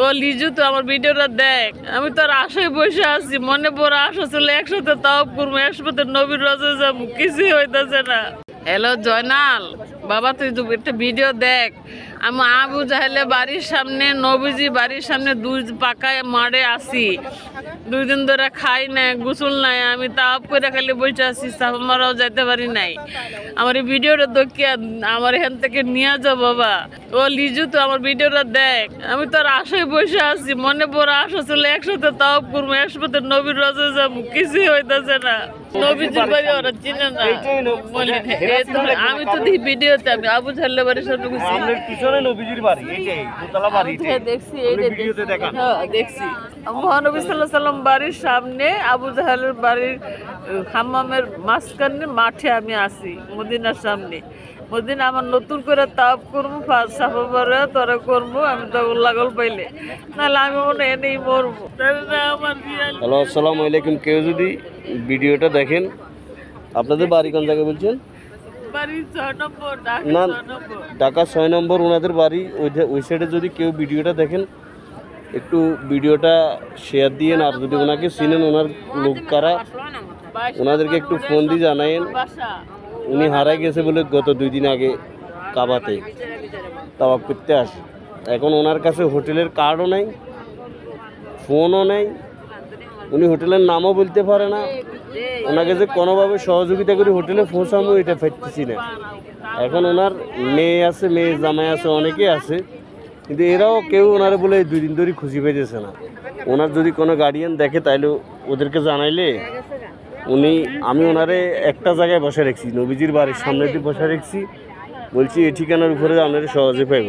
ও লিজু তো আমার ভিডিওটা দেখ, আমি তোর আশায় বসে আছি, মনে বড় আশা ছিল একসাথে তাওয়াফ করবো, একসাথে নবীর রজে যাবো, কিছুই হইতেছে না। হ্যালো জয়নাল বাবা, তুই তো একটা ভিডিও দেখ, আমি আবু জাহেলের বাড়ির সামনে, নবীজি বাড়ির সামনে দুই পাকায় মারে আসি, 2 দিন ধরে খাই নাই, গোসল নাই, আমি তাওয়াফ করে খালি বসে আছি, সাফা মারাও যাইতে পারি নাই। আমার এই ভিডিওটা দেখিয়া আমার এখান থেকে নিয়ে যাও বাবা। ও লিজু তো আমার ভিডিওটা দেখ, আমি তোর আশায় বসে আছি, মনে বড় আশা ছিল একসাথে তাওয়াফ করবো, একসাথে নবীর রজে যাবো, কিছুই হইতেছে না। নবীজির বাড়ি ওরা চিনে না, আমি তো দেখি ভিডিওতে, আমি আবু জাহেলের বাড়ির সামনে দেখছি, দেখছি মহানবী সাল্লাল্লাহু আলাইহি ওয়াসাল্লাম বাড়ির সামনে, আবু জাহেলের বাড়ির হাম্মামের মাঝখানে মাঠে আমি আছি, মদিনার সামনে। মদিনা আমার নতুন করে তাওয়াফ করবো, ফার্স্ট সাফা মারওয়া তোরা করবো, আমি তো লাগল পাইলে, নাহলে আমি মনে এনেই মরবো। হ্যালো, আসসালামু আলাইকুম। কেউ যদি ভিডিওটা দেখেন, আপনাদের বাড়ি কোন জায়গায় বলছেন? বাড়ি 6 নম্বর, না, ঢাকা 6 নম্বর ওনাদের বাড়ি। ওই সাইডে যদি কেউ ভিডিওটা দেখেন, একটু ভিডিওটা শেয়ার দিয়েন, আর যদি ওনাকে চিনেন, ওনার লোক কারা, ওনাদেরকে একটু ফোন দিয়ে জানায়েন। উনি হারাই গেছে বলে গত 2 দিন আগে কাবাতে তাওয়াফ করতে আসে। এখন ওনার কাছে হোটেলের কার্ডও নেই, ফোনও নেই, উনি হোটেলের নামও বলতে পারে না। ওনাকে যে কোনোভাবে সহযোগিতা করে হোটেলে পৌঁছানো, এটা পাইতেছি না। এখন ওনার মেয়ে আছে, মেয়ে জামাই আছে, অনেকে আছে, কিন্তু এরাও কেউ ওনারে বলে 2 দিন ধরে খুঁজে পেয়েছে না। ওনার যদি কোনো গার্ডিয়ান দেখে, তাইলে ওদেরকে জানাইলে আমি ওনারে একটা জায়গায় বসে রাখছি, নবীজির বাড়ির সামনে দিয়ে বসে রাখছি, বলছি এই ঠিকানার উপরে আপনারা সহজে পাইব।